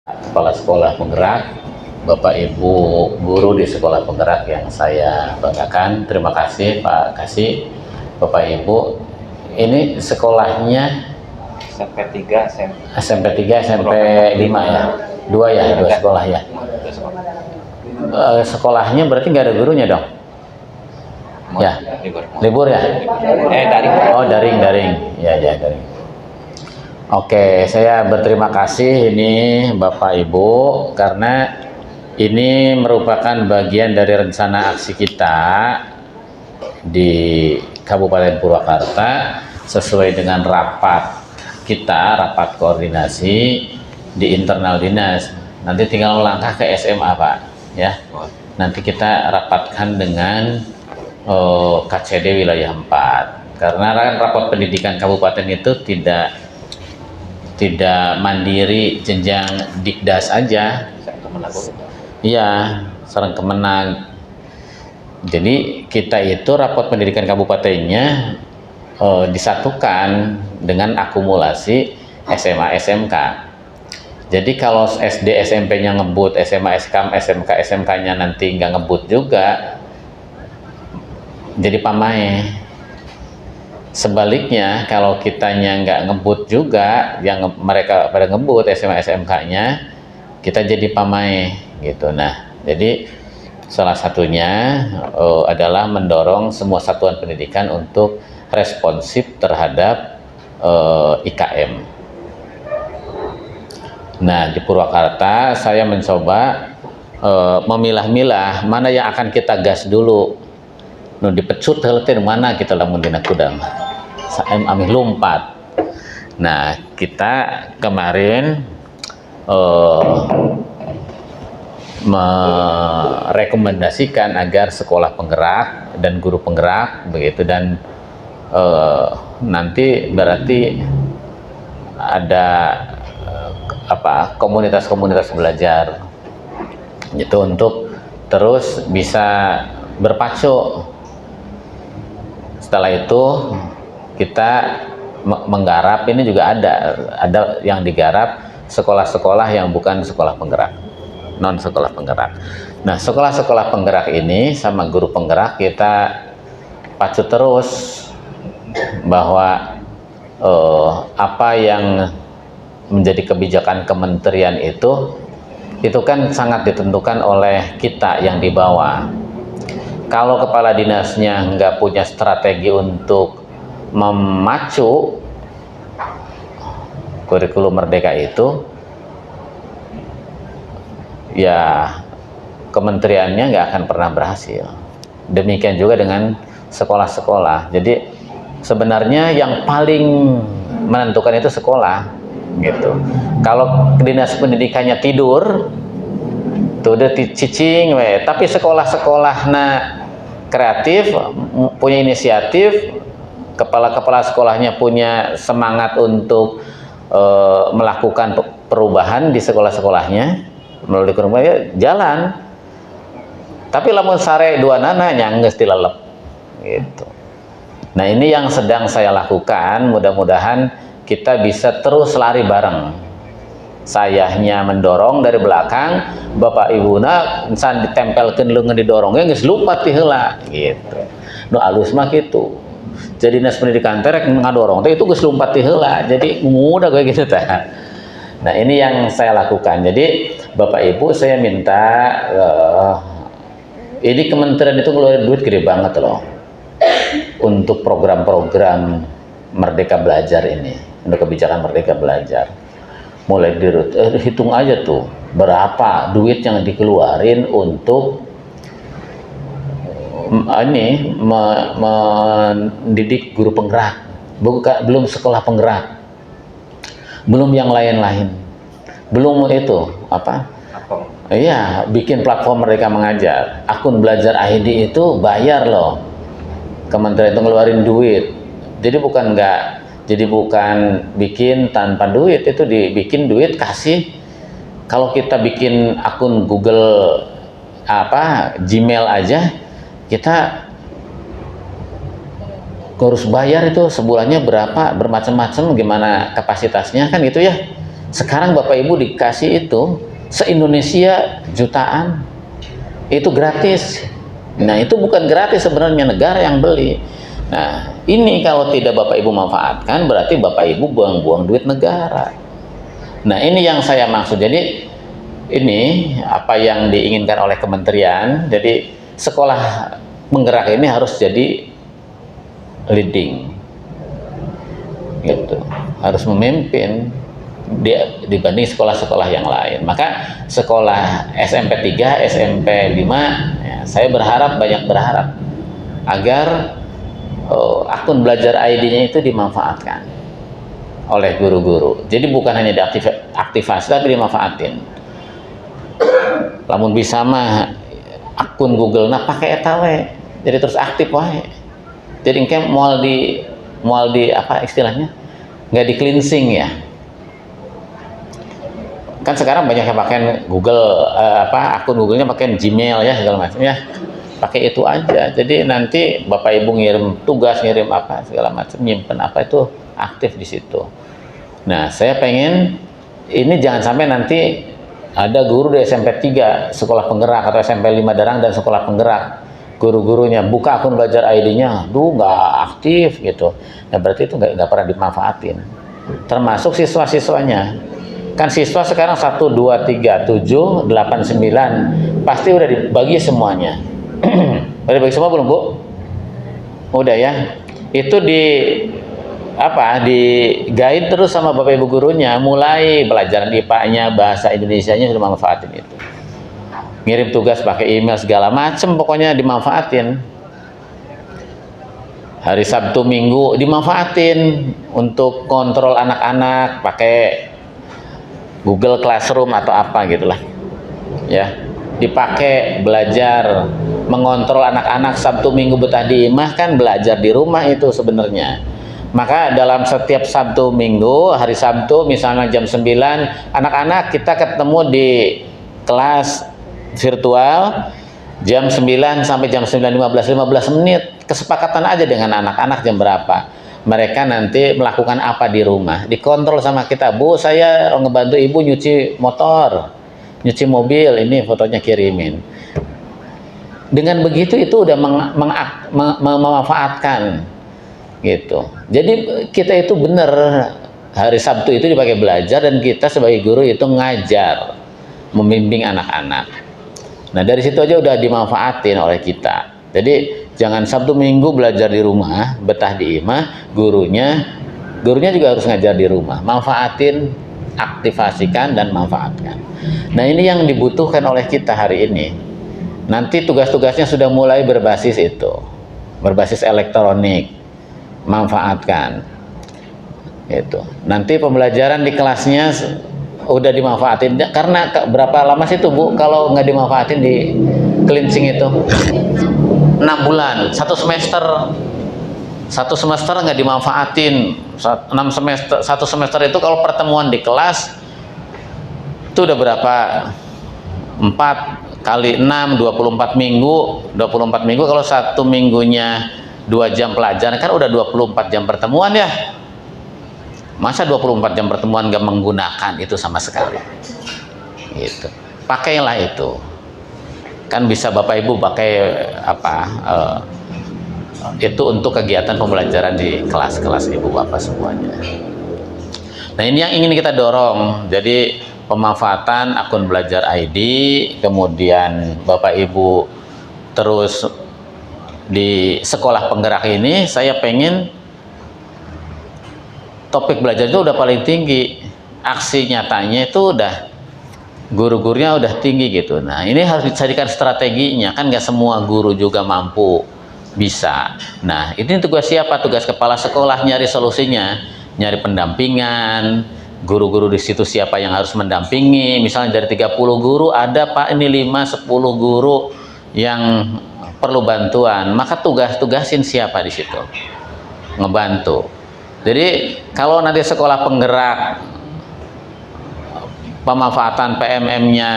Kepala Sekolah Penggerak, Bapak Ibu guru di Sekolah Penggerak yang saya banggakan. Terima kasih Pak Kasih, Bapak Ibu. Ini sekolahnya SMP 3, SMP 5 ya? Dua sekolah ya? Sekolahnya berarti nggak ada gurunya dong? Ya, libur ya? Daring. Oh, daring. Ya, daring. Oke, saya berterima kasih ini Bapak Ibu karena ini merupakan bagian dari rencana aksi kita di Kabupaten Purwakarta sesuai dengan rapat koordinasi di internal dinas. Nanti tinggal melangkah ke SMA Pak, ya. Nanti kita rapatkan dengan KCD wilayah 4 karena kan rapat pendidikan kabupaten itu tidak mandiri jenjang Dikdas aja. Iya, sareng kemenang. Jadi kita itu rapat pendidikan kabupatennya disatukan dengan akumulasi SMA SMK. Jadi kalau SD SMP-nya ngebut, SMA SMK SMK-nya nanti nggak ngebut juga, jadi pamae. Sebaliknya kalau kitanya nggak ngebut juga, yang mereka pada ngebut SMA SMK-nya, kita jadi pamae gitu. Nah, jadi salah satunya adalah mendorong semua satuan pendidikan untuk responsif terhadap IKM. Nah, di Purwakarta saya mencoba memilah-milah mana yang akan kita gas dulu. Nu dipecut heuleut mana kita lamun dina kudang. Saem amih lompat. Nah, kita kemarin merekomendasikan agar sekolah penggerak dan guru penggerak begitu, dan nanti berarti ada komunitas-komunitas belajar itu untuk terus bisa berpacu. Setelah itu kita menggarap, ini juga ada yang digarap sekolah-sekolah yang bukan sekolah penggerak, non sekolah penggerak. Nah, sekolah-sekolah penggerak ini sama guru penggerak kita pacu terus bahwa apa yang menjadi kebijakan kementerian itu kan sangat ditentukan oleh kita yang di bawah. Kalau kepala dinasnya nggak punya strategi untuk memacu kurikulum merdeka itu, ya kementeriannya nggak akan pernah berhasil. Demikian juga dengan sekolah-sekolah. Jadi sebenarnya yang paling menentukan itu sekolah gitu. Kalau dinas pendidikannya tidur tuh udah cicing we, tapi sekolah-sekolah kreatif, punya inisiatif, kepala-kepala sekolahnya punya semangat untuk melakukan perubahan di sekolah-sekolahnya melalui kurikulum jalan. Tapi lamun sare dua nana nyanggeus tilelep gitu. Nah, ini yang sedang saya lakukan, mudah-mudahan kita bisa terus lari bareng. Sayahnya mendorong dari belakang, Bapak Ibuna insan ditempelkeun leungeun didorongnya geus lupa ti heula gitu. Nu alus mah kitu. Jadi dinas pendidikan teh rek ngadorong teh itu geus lumpat ti heula. Jadi mudah gue gitu teh. Nah, ini yang saya lakukan. Jadi Bapak Ibu, saya minta ini kementerian itu ngeluarin duit gede banget loh untuk program-program Merdeka Belajar ini, untuk kebijakan Merdeka Belajar. Mulai hitung aja tuh berapa duit yang dikeluarin untuk mendidik guru penggerak, belum sekolah penggerak, belum yang lain-lain, belum itu iya, bikin platform Merdeka Mengajar, akun belajar ID itu bayar loh, kementerian itu ngeluarin duit. Jadi bukan bikin tanpa duit, itu dibikin duit kasih. Kalau kita bikin akun Google Gmail aja, kita harus bayar itu sebulannya berapa, bermacam-macam, gimana kapasitasnya kan gitu ya. Sekarang Bapak Ibu dikasih itu se-Indonesia jutaan, itu gratis. Nah, itu bukan gratis sebenarnya, negara yang beli. Nah, ini kalau tidak Bapak Ibu manfaatkan, berarti Bapak Ibu buang-buang duit negara. Nah, ini yang saya maksud. Jadi ini apa yang diinginkan oleh kementerian. Jadi sekolah penggerak ini harus jadi leading, gitu, harus memimpin dibanding sekolah-sekolah yang lain. Maka sekolah SMP 3, SMP 5, ya, saya banyak berharap agar akun belajar ID-nya itu dimanfaatkan oleh guru-guru. Jadi bukan hanya diaktifasi tapi dimanfaatin. Lamun bisa mah akun Google nah pakai eta we. Jadi terus aktif wae. Jadi engke moal di apa istilahnya? Nggak di cleansing ya. Kan sekarang banyak yang pakai Google akun Google-nya pakai Gmail ya segala macam ya. Pakai itu aja. Jadi nanti Bapak Ibu ngirim tugas, ngirim apa segala macam, nyimpen apa itu aktif di situ. Nah, saya pengen ini jangan sampai nanti ada guru di SMP 3 sekolah penggerak atau SMP 5 Darang dan sekolah penggerak, guru-gurunya buka akun belajar ID-nya, nggak aktif gitu. Nah, berarti itu nggak pernah dimanfaatin. Termasuk siswa-siswanya. Kan siswa sekarang 1, 2, 3, 7, 8, 9 pasti udah dibagi semuanya. Udah dibagi semua belum, Bu? Udah ya. Itu di guide terus sama Bapak Ibu gurunya, mulai pelajaran IPA-nya, bahasa Indonesianya sudah manfaatin itu. Ngirim tugas pakai email segala macam, pokoknya dimanfaatin. Hari Sabtu Minggu dimanfaatin untuk kontrol anak-anak pakai Google Classroom atau apa gitulah. Ya, dipakai belajar mengontrol anak-anak. Sabtu Minggu betah di imah kan belajar di rumah itu sebenarnya. Maka dalam setiap Sabtu Minggu, hari Sabtu misalnya jam 9, anak-anak kita ketemu di kelas virtual jam 9 sampai jam 9.15 menit. Kesepakatan aja dengan anak-anak jam berapa. Mereka nanti melakukan apa di rumah. Dikontrol sama kita. Bu, saya ngebantu ibu nyuci motor, nyuci mobil, ini fotonya kirimin. Dengan begitu itu udah memanfaatkan gitu. Jadi kita itu benar hari Sabtu itu dipakai belajar dan kita sebagai guru itu ngajar, membimbing anak-anak. Nah, dari situ aja udah dimanfaatin oleh kita. Jadi jangan Sabtu Minggu belajar di rumah, betah di imah, gurunya juga harus ngajar di rumah. Manfaatin, aktifasikan dan manfaatkan. Nah, ini yang dibutuhkan oleh kita hari ini. Nanti tugas-tugasnya sudah mulai berbasis itu, berbasis elektronik. Manfaatkan itu. Nanti pembelajaran di kelasnya udah dimanfaatin, karena berapa lama sih itu, Bu, kalau nggak dimanfaatin di cleansing itu? 6 bulan, satu semester nggak dimanfaatin. 1 semester itu kalau pertemuan di kelas itu udah berapa? 4 kali 6, 24 minggu. 24 minggu kalau 1 minggunya 2 jam pelajaran, kan udah 24 jam pertemuan ya. Masa 24 jam pertemuan gak menggunakan itu sama sekali gitu. Pakailah itu, kan bisa Bapak Ibu pakai itu untuk kegiatan pembelajaran di kelas-kelas Ibu Bapak semuanya. Nah, ini yang ingin kita dorong. Jadi pemanfaatan akun belajar ID, kemudian Bapak Ibu terus di sekolah penggerak ini, saya pengen topik belajar itu udah paling tinggi, aksi nyatanya itu udah guru-gurunya udah tinggi gitu. Nah, ini harus dicarikan strateginya, kan nggak semua guru juga mampu bisa. Nah, ini tugas siapa? Tugas kepala sekolah, nyari solusinya, nyari pendampingan. Guru-guru di situ siapa yang harus mendampingi? Misalnya dari 30 guru ada Pak ini 5-10 guru yang perlu bantuan, maka tugasin siapa di situ ngebantu. Jadi kalau nanti sekolah penggerak pemanfaatan PMM-nya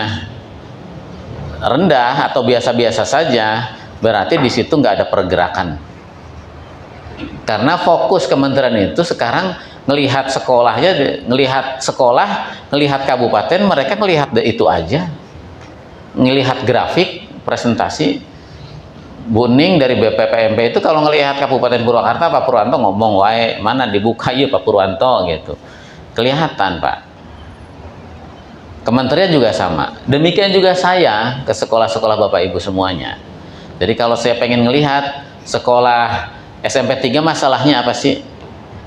rendah atau biasa-biasa saja, berarti di situ nggak ada pergerakan. Karena fokus kementerian itu sekarang ngelihat sekolahnya, ngelihat sekolah, ngelihat kabupaten, mereka ngelihat itu aja, ngelihat grafik presentasi Buning dari BPPMP itu. Kalau ngelihat Kabupaten Purwakarta, Pak Purwanto ngomong, wae mana dibuka ya Pak Purwanto gitu, kelihatan Pak. Kementerian juga sama, demikian juga saya ke sekolah-sekolah Bapak Ibu semuanya. Jadi kalau saya pengen ngelihat sekolah SMP 3 masalahnya apa sih,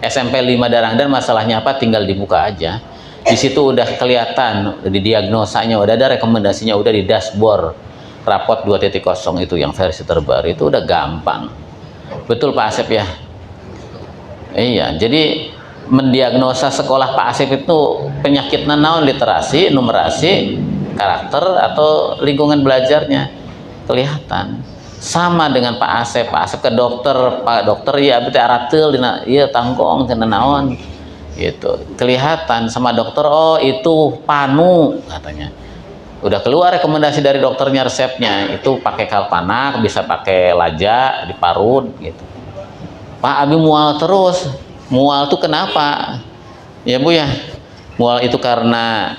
SMP 5 Darangdan masalahnya apa, tinggal dibuka aja. Di situ udah kelihatan, di diagnosanya udah ada, rekomendasinya udah di dashboard rapot 2.0 itu yang versi terbaru, itu udah gampang. Betul Pak Asep ya? Iya, jadi mendiagnosa sekolah Pak Asep itu penyakit naon, literasi, numerasi, karakter, atau lingkungan belajarnya kelihatan. Sama dengan Pak Asep ke dokter, Pak dokter ya berarti aratil dina ieu tangkong cenah naon gitu. Kelihatan sama dokter, oh itu panu katanya. Udah keluar rekomendasi dari dokternya, resepnya itu pakai kalpanak, bisa pakai laja diparut gitu. Pak, abi mual terus. Mual tuh kenapa ya Bu ya? Mual itu karena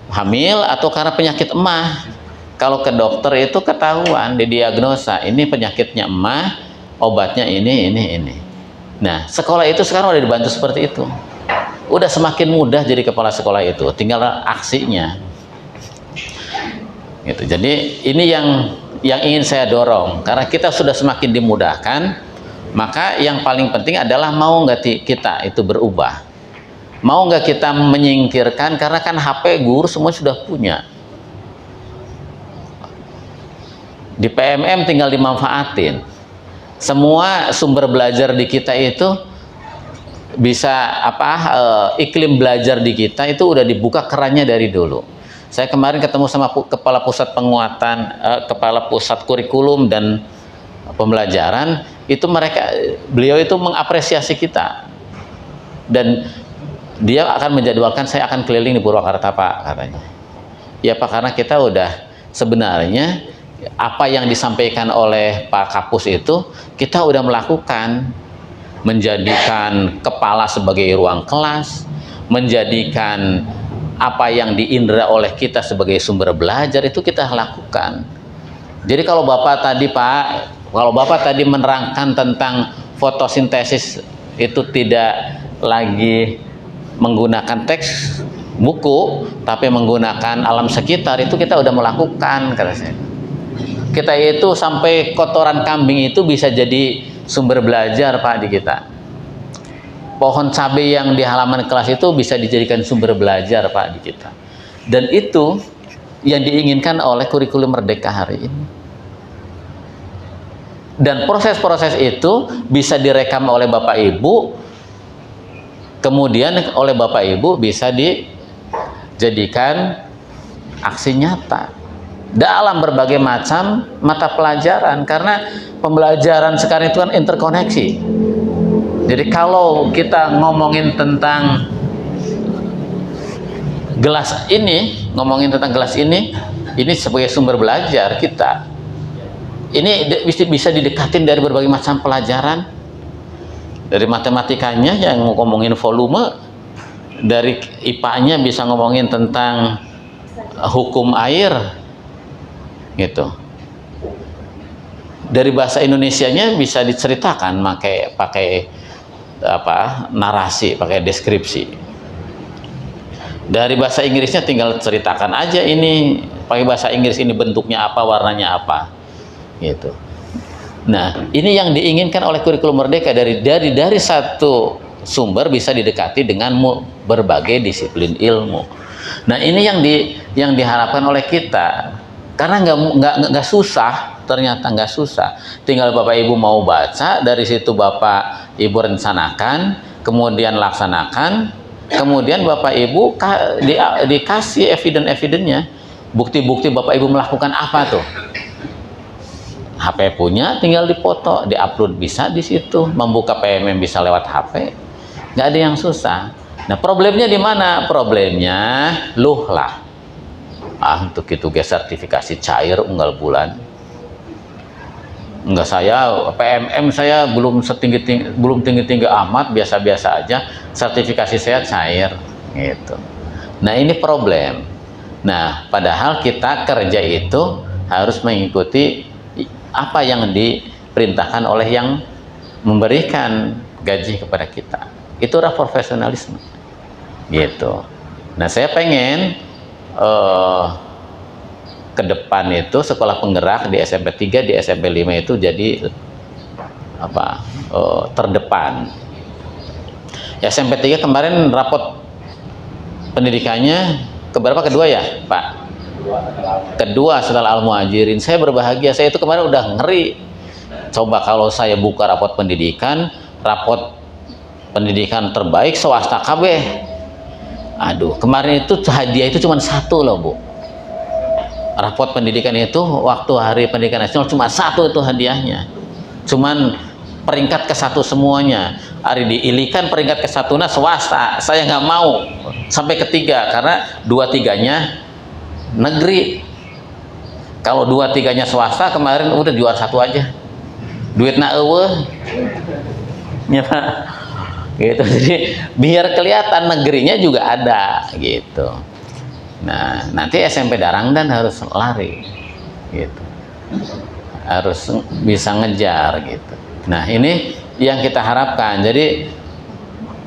hamil atau karena penyakit emah? Kalau ke dokter itu ketahuan, didiagnosa ini penyakitnya emah, obatnya ini. Nah sekolah itu sekarang udah dibantu seperti itu, udah semakin mudah jadi kepala sekolah itu, tinggal aksinya gitu. Jadi ini yang ingin saya dorong, karena kita sudah semakin dimudahkan. Maka yang paling penting adalah mau nggak kita itu berubah, mau nggak kita menyingkirkan, karena kan HP guru semua sudah punya, di PMM tinggal dimanfaatin. Semua sumber belajar di kita itu bisa iklim belajar di kita itu udah dibuka kerannya dari dulu. Saya kemarin ketemu sama kepala pusat penguatan, kepala pusat kurikulum dan pembelajaran, itu beliau itu mengapresiasi kita, dan dia akan menjadwalkan saya akan keliling di Purwakarta Pak katanya. Ya Pak, karena kita udah sebenarnya apa yang disampaikan oleh Pak Kapus itu kita udah melakukan, menjadikan kepala sebagai ruang kelas, menjadikan apa yang diindra oleh kita sebagai sumber belajar itu kita lakukan. Jadi kalau Bapak tadi menerangkan tentang fotosintesis itu tidak lagi menggunakan teks buku tapi menggunakan alam sekitar, itu kita udah melakukan, kata saya. Kita itu sampai kotoran kambing itu bisa jadi sumber belajar Pak di kita. Pohon cabai yang di halaman kelas itu bisa dijadikan sumber belajar Pak di kita. Dan itu yang diinginkan oleh kurikulum Merdeka hari ini. Dan proses-proses itu bisa direkam oleh Bapak Ibu, kemudian oleh Bapak Ibu bisa dijadikan aksi nyata dalam berbagai macam mata pelajaran, karena pembelajaran sekarang itu kan interkoneksi. Jadi kalau kita ngomongin tentang gelas ini, ini sebagai sumber belajar kita. Ini bisa didekatin dari berbagai macam pelajaran. Dari matematikanya yang ngomongin volume, dari IPA-nya bisa ngomongin tentang hukum air, gitu. Dari bahasa Indonesianya bisa diceritakan pakai narasi, pakai deskripsi. Dari bahasa Inggrisnya tinggal ceritakan aja, ini pakai bahasa Inggris ini bentuknya apa, warnanya apa, gitu. Nah, ini yang diinginkan oleh kurikulum Merdeka, dari satu sumber bisa didekati dengan berbagai disiplin ilmu. Nah, ini yang diharapkan oleh kita, karena nggak susah, ternyata nggak susah. Tinggal Bapak Ibu mau baca, dari situ Bapak Ibu rencanakan, kemudian laksanakan, kemudian Bapak Ibu dikasih evidence-nya, bukti-bukti Bapak Ibu melakukan apa tuh. HP punya, tinggal dipoto, diupload bisa di situ, membuka PMM bisa lewat HP, nggak ada yang susah. Nah, problemnya di mana? Problemnya lah. Untuk itu sertifikasi cair unggal bulan. Enggak, saya PMM saya belum tinggi-tinggi amat, biasa-biasa aja, sertifikasi saya cair gitu. Nah, ini problem. Nah, padahal kita kerja itu harus mengikuti apa yang diperintahkan oleh yang memberikan gaji kepada kita. Itulah profesionalisme gitu. Nah, saya pengen ke depan itu sekolah penggerak di SMP 3, di SMP 5 itu jadi terdepan. Ya, SMP 3 kemarin rapot pendidikannya keberapa? Kedua ya, Pak? Kedua setelah Al-Muhajirin. Saya berbahagia, saya itu kemarin udah ngeri. Coba kalau saya buka rapot pendidikan terbaik swasta KB. Aduh, kemarin itu hadiah itu cuma satu loh, Bu. Rapot pendidikan itu waktu Hari Pendidikan Nasional cuma satu itu hadiahnya, cuman peringkat ke-1 semuanya. Hari diilikan peringkat ke-1 swasta, saya nggak mau sampai ke-3 karena 2-3-nya negeri. Kalau 2-3-nya swasta kemarin udah juara 1 aja, duitna eueuh ya Pak gitu. Jadi biar kelihatan negerinya juga ada gitu. Nah, nanti SMP Darangdan harus lari gitu, harus bisa ngejar gitu. Nah, ini yang kita harapkan. Jadi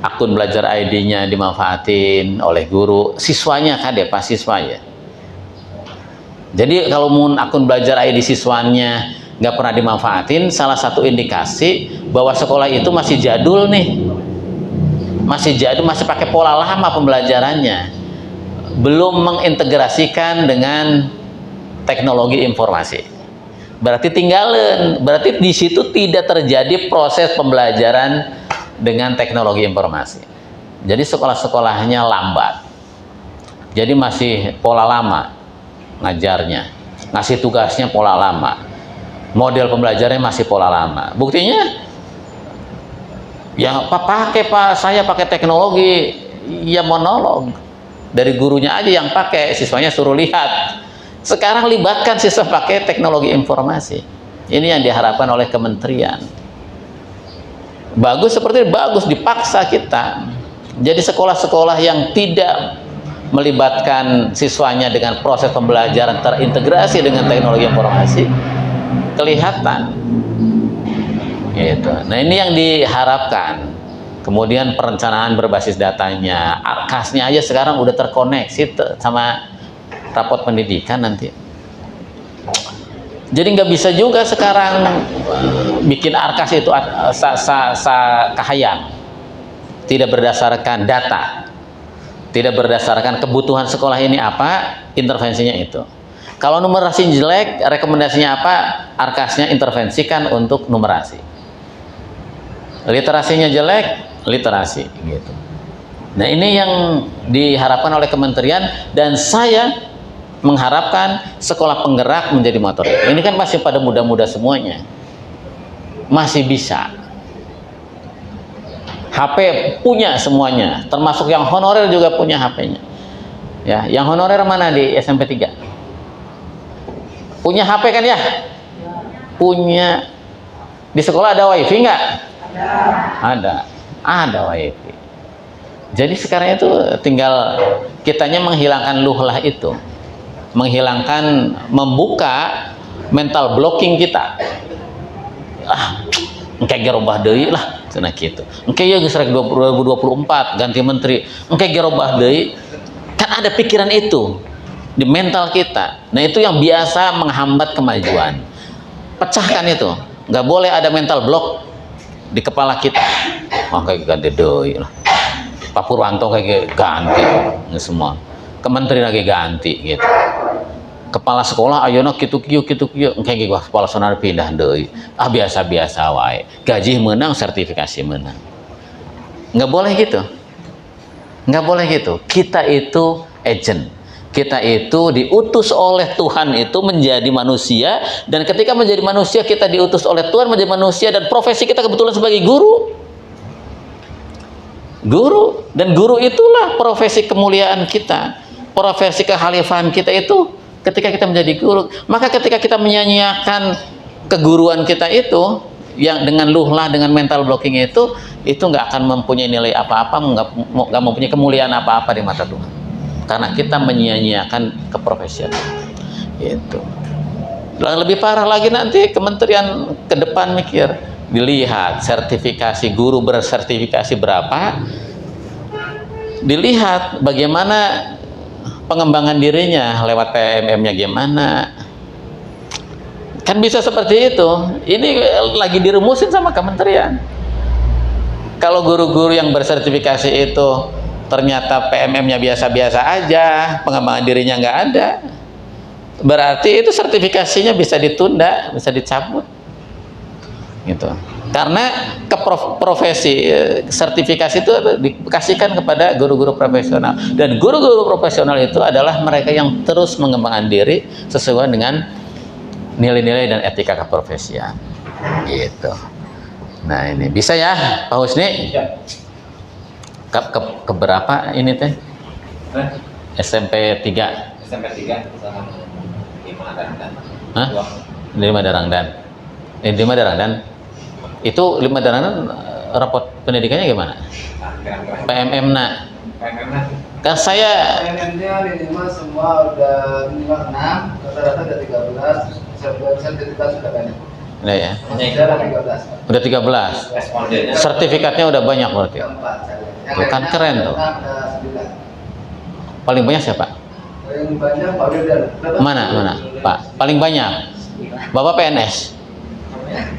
akun belajar ID-nya dimanfaatin oleh guru, siswanya kan deh, pas siswa ya. Jadi kalau mau akun belajar ID siswanya nggak pernah dimanfaatin, salah satu indikasi bahwa sekolah itu masih jadul nih, masih pakai pola lama pembelajarannya, belum mengintegrasikan dengan teknologi informasi. Berarti berarti di situ tidak terjadi proses pembelajaran dengan teknologi informasi. Jadi sekolah-sekolahnya lambat. Jadi masih pola lama ngajarnya, ngasih tugasnya pola lama, model pembelajarannya masih pola lama. Buktinya ya saya pakai teknologi, ya monolog. Dari gurunya aja yang pakai, siswanya suruh lihat. Sekarang libatkan siswa pakai teknologi informasi. Ini yang diharapkan oleh kementerian. Bagus, seperti bagus, dipaksa kita. Jadi sekolah-sekolah yang tidak melibatkan siswanya dengan proses pembelajaran terintegrasi dengan teknologi informasi kelihatan gitu. Nah, ini yang diharapkan. Kemudian perencanaan berbasis datanya, arkasnya aja sekarang udah terkoneksi sama rapot pendidikan nanti. Jadi nggak bisa juga sekarang bikin arkas itu kahayang, tidak berdasarkan data, tidak berdasarkan kebutuhan sekolah ini apa, intervensinya itu. Kalau numerasi jelek, rekomendasinya apa, arkasnya intervensikan untuk numerasi. Literasinya jelek, literasi gitu. Nah, ini yang diharapkan oleh kementerian, dan saya mengharapkan sekolah penggerak menjadi motor. Ini kan masih pada muda-muda semuanya, masih bisa. HP punya semuanya, termasuk yang honorer juga punya HP-nya. Ya, yang honorer mana di SMP 3? Punya HP kan ya? Punya. Di sekolah ada wifi nggak? Ada wifi. Jadi sekarang itu tinggal kitanya menghilangkan luhlah itu, membuka mental blocking kita. Engke gerobah deui lah cenah kitu. Engke ya geus rek 2024 ganti menteri, engke gerobah deui. Kan ada pikiran itu di mental kita. Nah, itu yang biasa menghambat kemajuan. Pecahkan itu. Nggak boleh ada mental block di kepala kita. Kayak ganti deui lah. Pak Purwanto kayak ganti semua. Kementerian lagi ganti gitu. Kepala sekolah ayeuna kitu kieu engke ge kepala sonar pindah deui. Biasa-biasa wae. Gaji menang, sertifikasi menang. Nggak boleh gitu. Nggak boleh gitu. Kita itu agent. Kita itu diutus oleh Tuhan itu menjadi manusia, dan ketika menjadi manusia kita diutus oleh Tuhan menjadi manusia, dan profesi kita kebetulan sebagai guru. Dan guru itulah profesi kemuliaan kita, profesi kekhalifahan kita itu ketika kita menjadi guru. Maka ketika kita menyanyiakan keguruan kita itu yang dengan luhlah, dengan mental blocking itu nggak akan mempunyai nilai apa-apa, nggak mempunyai kemuliaan apa-apa di mata Tuhan, karena kita menyia-nyiakan keprofesional itu. Lebih parah lagi nanti kementerian ke depan mikir, dilihat sertifikasi guru bersertifikasi berapa, dilihat bagaimana pengembangan dirinya lewat PMM-nya gimana. Kan bisa seperti itu. Ini lagi dirumusin sama kementerian. Kalau guru-guru yang bersertifikasi itu ternyata PMM-nya biasa-biasa aja, pengembangan dirinya nggak ada, berarti itu sertifikasinya bisa ditunda, bisa dicabut gitu. Karena profesi sertifikasi itu dikasihkan kepada guru-guru profesional, dan guru-guru profesional itu adalah mereka yang terus mengembangkan diri sesuai dengan nilai-nilai dan etika keprofesian gitu. Nah ini bisa ya Pak Husni? Keberapa ini teh? SMP 3. SMP 3 sama 5 Darangdan. Hah? 5 Darangdan. 5 Darangdan. Itu 5 Darangdan rapot pendidikannya gimana? PMM nak. PMM nak. Kan saya PMM-nya minimal semua udah minimal 6, rata-rata udah 13, sertifikat sudah banyak. Udah ya. Udah 13. Udah 13. Respondennya Sertifikatnya udah banyak berarti. Keempat saya. Tuh kan keren tuh. Ada 9. Paling banyak siapa? Yang banyak Pak Wildan. Mana Pak? Paling banyak. Bapak PNS.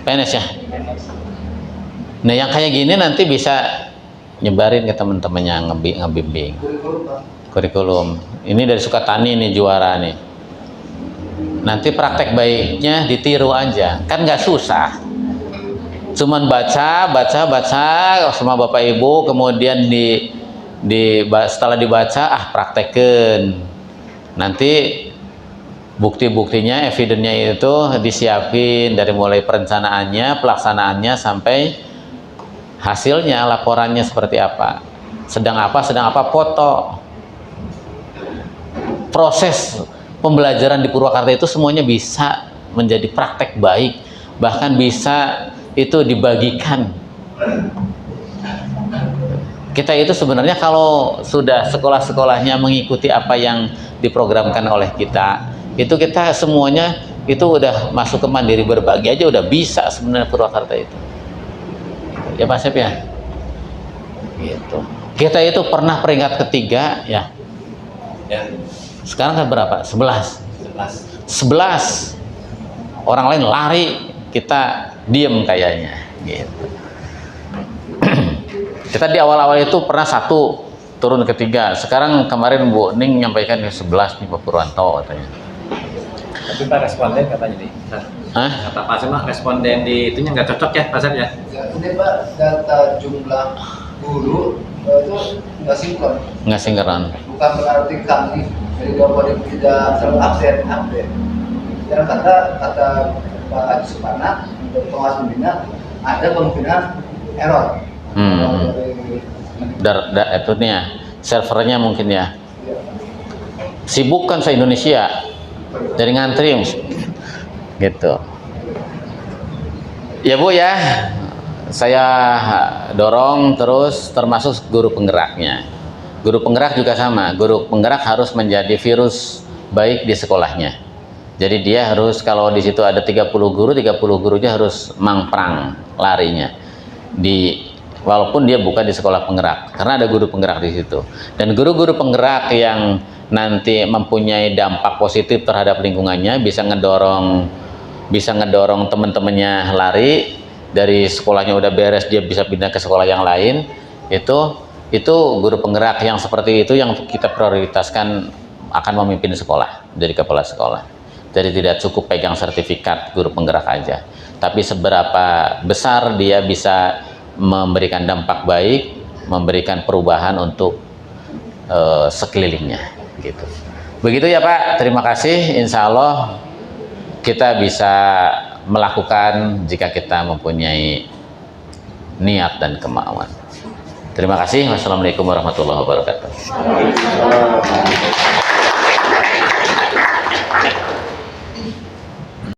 PNS ya. Nah yang kayak gini nanti bisa nyebarin ke teman-temannya, ngebimbing kurikulum. Ini dari Sukatani nih juara nih. Nanti praktek baiknya ditiru aja, kan nggak susah. Cuman baca sama Bapak Ibu, kemudian setelah dibaca praktekin. Nanti bukti-buktinya, evidennya itu disiapin dari mulai perencanaannya, pelaksanaannya sampai hasilnya, laporannya seperti apa, sedang apa, foto. Proses pembelajaran di Purwakarta itu semuanya bisa menjadi praktek baik, bahkan bisa itu dibagikan. Kita itu sebenarnya kalau sudah sekolah-sekolahnya mengikuti apa yang diprogramkan oleh kita, itu kita semuanya itu udah masuk ke mandiri berbagi aja udah bisa sebenarnya Purwakarta itu. Ya Pak Sep ya. Gitu. Kita itu pernah peringkat ketiga ya. ya. Sekarang kan berapa? 11. 11. Orang lain lari, kita diem kayaknya gitu. Kita di awal-awal itu pernah 1 turun ke 3. Sekarang kemarin Bu Ning nyampaikan ke 11 nih Pak Purwanto katanya. Tapi Pak responden katanya nih. Hah? Kata Pak Sep, responden di itunya nggak cocok ya Pak Sep ya? Ini Pak, data jumlah guru itu nggak sinkron. Nggak sinkron. Bukan berarti kami dari Bapak tidak selalu update. Dan kata Pak Haji Supana untuk pengawas pembina ada kemungkinan error. Itu nih ya, servernya mungkin ya. Sibuk kan se-Indonesia dari ngantri gitu. Ya Bu ya, saya dorong terus termasuk guru penggeraknya. Guru penggerak juga sama, guru penggerak harus menjadi virus baik di sekolahnya. Jadi dia harus, kalau di situ ada 30 gurunya harus mangprang larinya. Walaupun dia bukan di sekolah penggerak, karena ada guru penggerak di situ. Dan guru-guru penggerak yang nanti mempunyai dampak positif terhadap lingkungannya, bisa ngedorong teman-temannya lari dari sekolahnya udah beres, dia bisa pindah ke sekolah yang lain. Itu guru penggerak yang seperti itu yang kita prioritaskan akan memimpin sekolah, jadi kepala sekolah. Jadi tidak cukup pegang sertifikat guru penggerak aja, tapi seberapa besar dia bisa memberikan dampak baik, memberikan perubahan untuk sekelilingnya gitu. Begitu ya Pak, terima kasih. Insya Allah kita bisa melakukan jika kita mempunyai niat dan kemauan. Terima kasih. Wassalamualaikum warahmatullahi wabarakatuh.